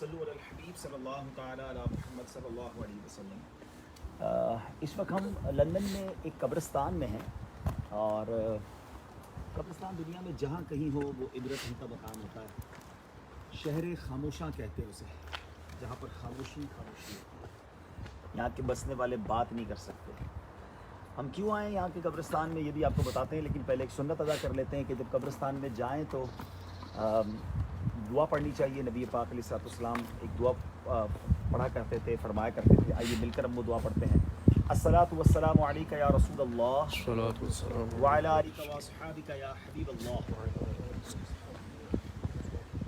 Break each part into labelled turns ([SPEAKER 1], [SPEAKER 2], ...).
[SPEAKER 1] صلو علی الحبیب صلی اللہ تعالی علی محمد صلی اللہ علیہ وسلم۔ اس وقت ہم لندن میں ایک قبرستان میں ہیں، اور قبرستان دنیا میں جہاں کہیں ہو وہ عبرت ہی کا مقام ہوتا ہے۔ شہر خاموشاں کہتے ہیں اسے، جہاں پر خاموشی خاموشی ہوتی ہے، یہاں کے بسنے والے بات نہیں کر سکتے۔ ہم کیوں آئے یہاں کے قبرستان میں یہ بھی آپ کو بتاتے ہیں، لیکن پہلے ایک سنت ادا کر لیتے ہیں کہ جب قبرستان میں جائیں تو دعا پڑھنی چاہیے۔ نبی پاک علیہ الصلوۃ والسلام ایک دعا پڑھا کرتے تھے، فرمایا کرتے تھے۔ آئیے مل کر ہم وہ دعا پڑھتے ہیں۔ الصلاۃ والسلام علیک یا رسول اللہ وعلی آلک واصحابک یا حبیب اللہ،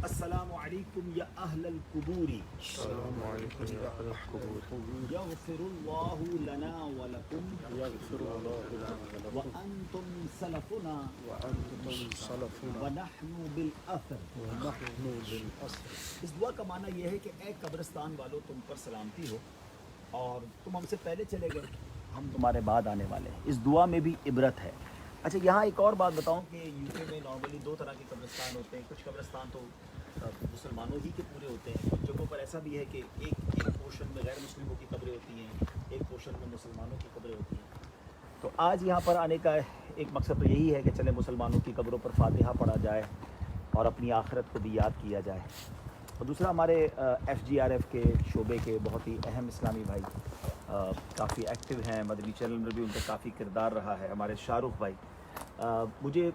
[SPEAKER 1] السلام علیکم یا اہل القبور،
[SPEAKER 2] السلام علیکم یا اہل القبور،
[SPEAKER 1] یغفر اللہ لنا ولکم
[SPEAKER 2] یغفر اللہ لنا
[SPEAKER 1] وانتم سلفنا
[SPEAKER 2] وانتم سلفنا
[SPEAKER 1] ونحن بالاثر۔
[SPEAKER 2] ونحن بالاسر۔
[SPEAKER 1] اس دعا کا معنی یہ ہے کہ اے قبرستان والو، تم پر سلامتی ہو، اور تم ہم سے پہلے چلے گئے، ہم تمہارے بعد آنے والے ہیں۔ اس دعا میں بھی عبرت ہے۔ اچھا، یہاں ایک اور بات بتاؤں کہ یو کے میں نارملی دو طرح کے قبرستان ہوتے ہیں۔ کچھ قبرستان تو مسلمانوں ہی کے پورے ہوتے ہیں، کچھ جگہوں پر ایسا بھی ہے کہ ایک پورشن میں غیر مسلموں کی قبریں ہوتی ہیں، ایک پورشن میں مسلمانوں کی قبریں ہوتی ہیں۔ تو آج یہاں پر آنے کا ایک مقصد تو یہی ہے کہ چلے مسلمانوں کی قبروں پر فاتحہ پڑھا جائے اور اپنی آخرت کو بھی یاد کیا جائے۔ اور دوسرا، ہمارے ایف جی آر ایف کے شعبے کے بہت ہی اہم اسلامی بھائی کافی ایکٹیو ہیں، مدنی چینل میں بھی ان کا کافی کردار رہا ہے، ہمارے شاہ رخ بھائی۔ مجھے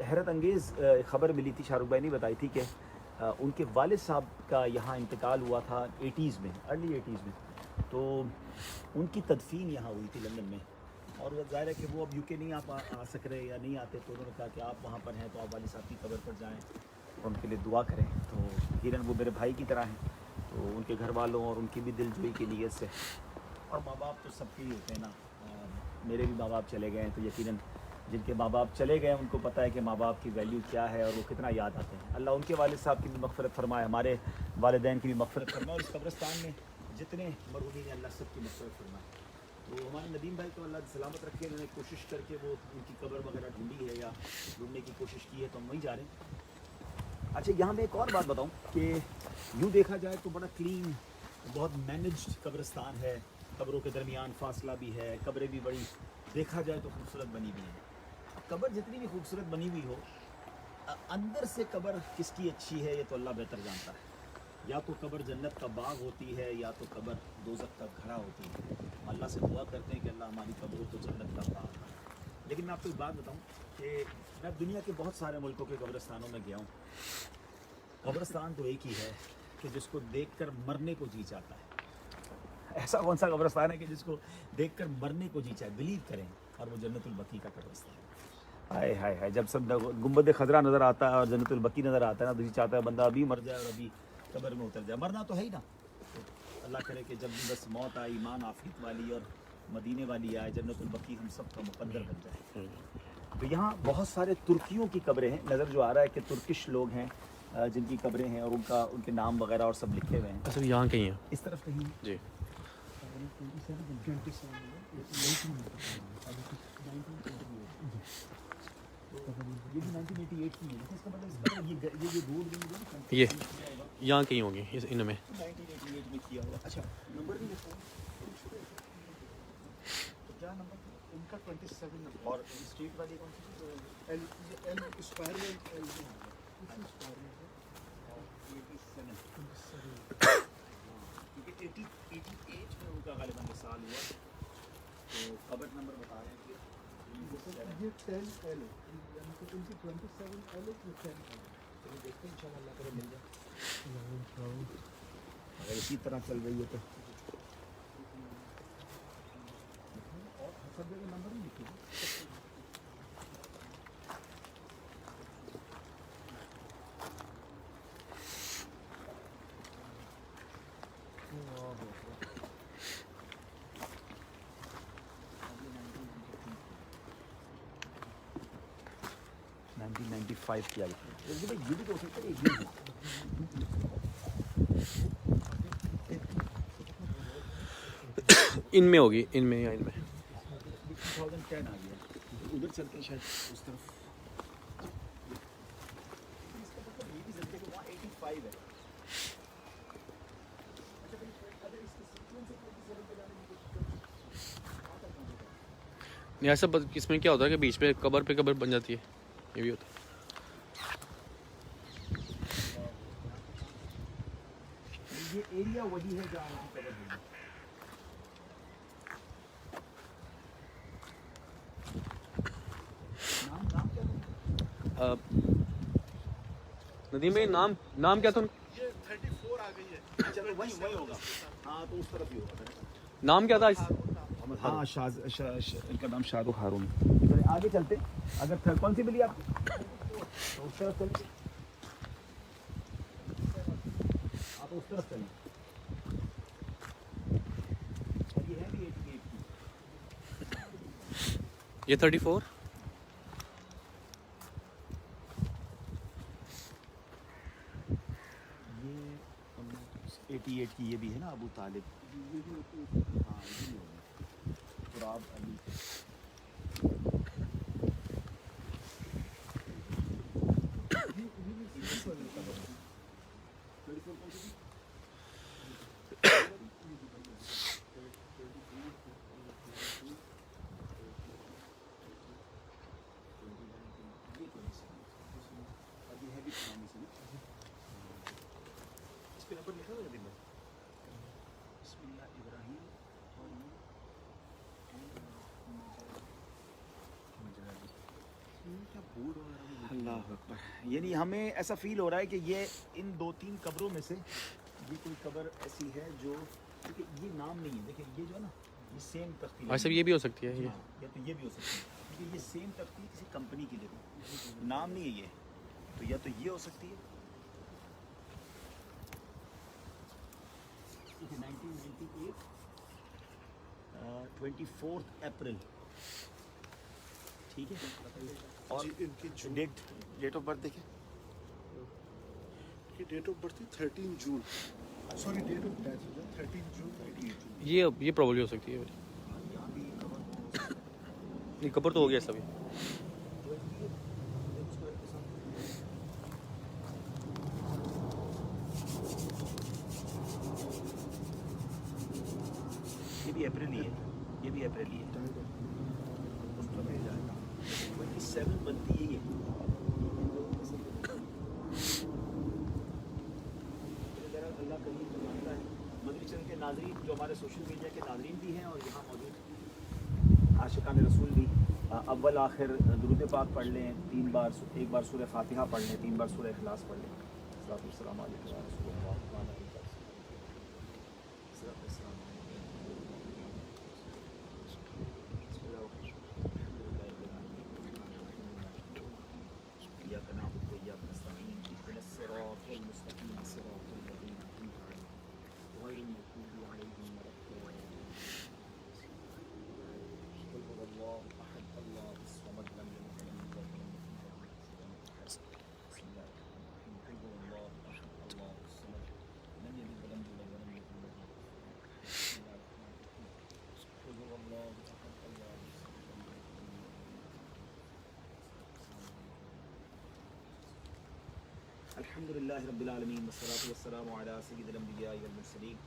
[SPEAKER 1] حیرت انگیز خبر ملی تھی، شاہ رخ بھائی نے بتائی تھی کہ ان کے والد صاحب کا یہاں انتقال ہوا تھا ارلی 80s میں، تو ان کی تدفین یہاں ہوئی تھی لندن میں، اور وہ ظاہر ہے کہ وہ اب یو کے نہیں آ سک رہے یا نہیں آتے، تو انہوں نے کہا کہ آپ وہاں پر ہیں تو آپ والد صاحب کی قبر پر جائیں اور ان کے لیے دعا کریں۔ تو یقیناً وہ میرے بھائی کی طرح ہیں، تو ان کے گھر والوں اور ان کی بھی دل جوئی کی نیت سے، اور ماں باپ تو سب کے ہی ہوتے ہیں نا، میرے بھی ماں باپ چلے گئے ہیں، تو یقیناً جن کے ماں باپ چلے گئے ان کو پتہ ہے کہ ماں باپ کی ویلیو کیا ہے اور وہ کتنا یاد آتے ہیں۔ اللہ ان کے والد صاحب کی بھی مغفرت فرمائے، ہمارے والدین کی بھی مغفرت فرمائے، اور اس قبرستان میں جتنے مرحومین ہیں اللہ سب کی مغفرت فرمائے۔ تو ہمارے ندیم بھائی کو اللہ سلامت رکھے، انہوں نے کوشش کر کے وہ ان کی قبر وغیرہ ڈھونڈی ہے یا ڈھونڈنے کی کوشش کی ہے، تو ہم وہیں جا رہے ہیں۔ اچھا، یہاں میں ایک اور بات بتاؤں کہ یوں دیکھا جائے تو بڑا کلین، بہت مینجڈ قبرستان ہے، قبروں کے درمیان فاصلہ بھی ہے، قبریں بھی بڑی دیکھا جائے تو خوبصورت بنی ہوئی ہیں۔ قبر جتنی بھی خوبصورت بنی ہوئی ہو، اندر سے قبر کس کی اچھی ہے یہ تو اللہ بہتر جانتا ہے۔ یا تو قبر جنت کا باغ ہوتی ہے یا تو قبر دوزخ کا گھڑا ہوتی ہے۔ اللہ سے دعا کرتے ہیں کہ اللہ ہماری قبروں کو جنت کا باغ بنا۔ لیکن میں آپ کو ایک بات بتاؤں کہ میں دنیا کے بہت سارے ملکوں کے قبرستانوں میں گیا ہوں، قبرستان تو ایک ہی ہے کہ جس کو دیکھ کر مرنے کو جی چاہتا ہے۔ ایسا کون سا قبرستان ہے کہ جس کو دیکھ کر مرنے کو جی چاہے؟ بلیو کریں، اور وہ جنت البقیع کا قبرستان ہے۔ ہائے ہائے ہائے، جب سب گنبد خضرا نظر آتا ہے اور جنت البقیع نظر آتا ہے نا، تو جی چاہتا ہے بندہ ابھی مر جائے اور ابھی قبر میں اتر جائے۔ مرنا تو ہے ہی نا، تو اللہ کرے کہ جب بھی بس موت آئے ایمان عافیت والی اور مدینے والی آئے، جنت البقیع ہم سب کا مقدر بن جائے۔ تو یہاں بہت سارے ترکیوں کی قبریں ہیں، نظر جو آ رہا ہے کہ ترکش لوگ ہیں جن کی قبریں ہیں، اور ان کے نام وغیرہ اور سب لکھے ہوئے ہیں۔
[SPEAKER 2] اصل یہاں کہیں ہیں
[SPEAKER 1] اس طرف کہیں
[SPEAKER 2] جی۔
[SPEAKER 1] یہ بھی 1988 کی ہے، اس کا مطلب یہ روڈ
[SPEAKER 2] یہ یہاں کہیں ہوں گے ان میں۔
[SPEAKER 1] 1988 میں کیا ہوا۔ اچھا، نمبر بھی لکھا ہے تو کیا نمبر ان کا 27 نمبر، اور اسٹریٹ والی کون سی؟ ایل اسپائرل، ایل کیونکہ 88 میں ان کا غالباً وصال ہوا، تو قبر نمبر بتا رہے ہیں کہ یہ 10 ایل ہے، یعنی کہ ان کی 27 ایل ہے، یہ 10 ایل ہے۔ چلیے دیکھتے ہیں انشاءاللہ اللہ کرے مل جائے، اگر اسی طرح چل رہی ہے تو۔ اور سب جگہ نمبر ہی لکھے ہیں۔ کیا لکھا ہے یہ بھی تو ہو سکتا ہے کہ یہ
[SPEAKER 2] ان میں ہوگی، ان میں یا ان میں
[SPEAKER 1] 2010 آ گیا، ادھر چلتے ہیں شاید اس طرف۔ اس کا مطلب یہ بھی سمجھے کہ وہاں 85 ہے،
[SPEAKER 2] یہ ایسا اس میں کیا ہوتا ہے کہ بیچ میں قبر پہ قبر بن جاتی ہے, یہ بھی ہوتا ہے.
[SPEAKER 1] یہ ایریا وہی ہے جہاں ان کی قبر ہوگی. نام کیا تھا؟
[SPEAKER 2] ندیم بھائی نام کیا تھا ان کا؟
[SPEAKER 3] یہ 34 آ گئی ہے.
[SPEAKER 1] چلو وہی ہوگا. ہاں تو اس طرف ہی ہوگا.
[SPEAKER 2] نام کیا تھا اس؟
[SPEAKER 1] ہاں ان کا نام شاہ رخ ہارون. آگے چلتے. اگر کون سی ملی آپ تو اس طرف چلیں. آپ اس طرف چلیں. اور یہ ہے بھی 88 کی.
[SPEAKER 2] یہ 34.
[SPEAKER 1] یہ 88 کی یہ بھی ہے نا ابو طالب. ہاں یہ بھی ہوگی. قراب علی. اس پہ نمبر لکھا ہوا ہے دن میں. بسم اللہ ابراہیم اور اللہ اکبر. یعنی ہمیں ایسا فیل ہو رہا ہے کہ یہ ان 2-3 قبروں میں سے یہ کوئی قبر ایسی ہے جو یہ نام نہیں ہے. دیکھیں یہ جو ہے نا یہ سیم تختی
[SPEAKER 2] ایسا یہ بھی ہو سکتی ہے یہ.
[SPEAKER 1] یا تو یہ بھی ہو سکتی ہے کیونکہ یہ سیم تختی کسی کمپنی کی. دیکھو نام نہیں ہے یہ تو یا تو یہ ہو سکتی ہے. 1998 24 اپریل. ٹھیک ہے. اور
[SPEAKER 3] ان کی
[SPEAKER 1] ڈیٹ آف برتھ دیکھیں.
[SPEAKER 3] کی date of birth 13 June. Sorry date of death 13 June.
[SPEAKER 2] یہ پرابلی ہو سکتی ہے.
[SPEAKER 1] یہاں بھی
[SPEAKER 2] یہ قبر تو ہو گیا سبھی.
[SPEAKER 1] یہ بھی اپریل ہی ہے. یہ بھی اپریل ہی ہے. اس طرح مل جائے گا. 27 بنتی ہے یہ. اللہ کریم تو جانتا ہے. مدنی چینل کے ناظرین جو ہمارے سوشل میڈیا کے ناظرین بھی ہیں اور یہاں موجود عاشقان رسول بھی اول آخر درود پاک پڑھ لیں 3 بار. ایک بار سورہ فاتحہ پڑھ لیں, 3 بار سورہ اخلاص پڑھ لیں. السلام علیکم یا رسول اللہ. الحمد لله رب العالمين والصلاة والسلام على سيد الأنبياء والمرسلين.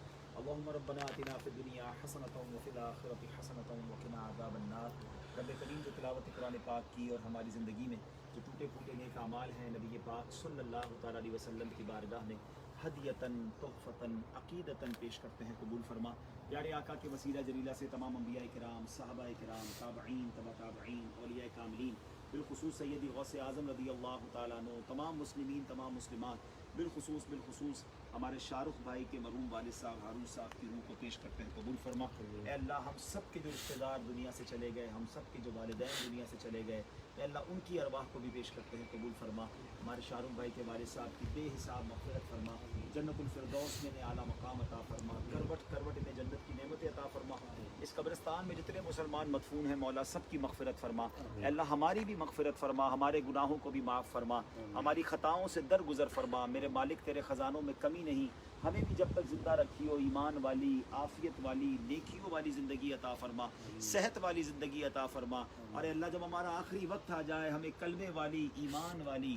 [SPEAKER 1] اللهم ربنا آتنا في الدنيا حسنة وفي الآخرة حسنة وقنا عذاب النار. رب کریم جو تلاوت قرآن پاک کی اور ہماری زندگی میں جو ٹوٹے پھوٹے نیک اعمال ہیں نبی پاک صلی اللہ تعالیٰ علیہ وسلم کی بارگاہ میں ہدیتاً تحفتاً عقیدتاً پیش کرتے ہیں, قبول فرما. پیارے آقا کے وسیلہ جلیلہ سے تمام انبیاء کرام, صحابہ کرام, تابعین, تبع تابعین, اولیاء کاملین, بالخصوص سیدی غوث اعظم رضی اللہ تعالیٰ عنہ, تمام مسلمین, تمام مسلمات, بالخصوص ہمارے شاہ رخ بھائی کے مرحوم والد صاحب ہارون صاحب کی روح کو پیش کرتے ہیں, قبول فرما. اے اللہ ہم سب کے جو رشتہ دار دنیا سے چلے گئے, ہم سب کے جو والدین دنیا سے چلے گئے, اے اللہ ان کی ارواح کو بھی پیش کرتے ہیں, قبول فرما. ہمارے شاہ رخ بھائی کے والد صاحب کی بے حساب مغفرت فرما, جنت الفردوس میں اعلیٰ مقام عطا فرما, کروٹ میں جنت کی نعمتیں عطا فرما. اس قبرستان میں جتنے مسلمان مدفون ہیں مولا سب کی مغفرت فرما. اے اللہ ہماری بھی مغفرت فرما, ہمارے گناہوں کو بھی معاف فرما, ہماری خطاؤں سے درگزر فرما. میرے مالک تیرے خزانوں میں کمی نہیں, ہمیں بھی جب تک زندہ رکھی ہو ایمان والی, عافیت والی, نیکیوں والی زندگی عطا فرما, صحت والی زندگی عطا فرما. اور اے اللہ جب ہمارا آخری وقت آ جائے ہمیں کلمے والی, ایمان والی,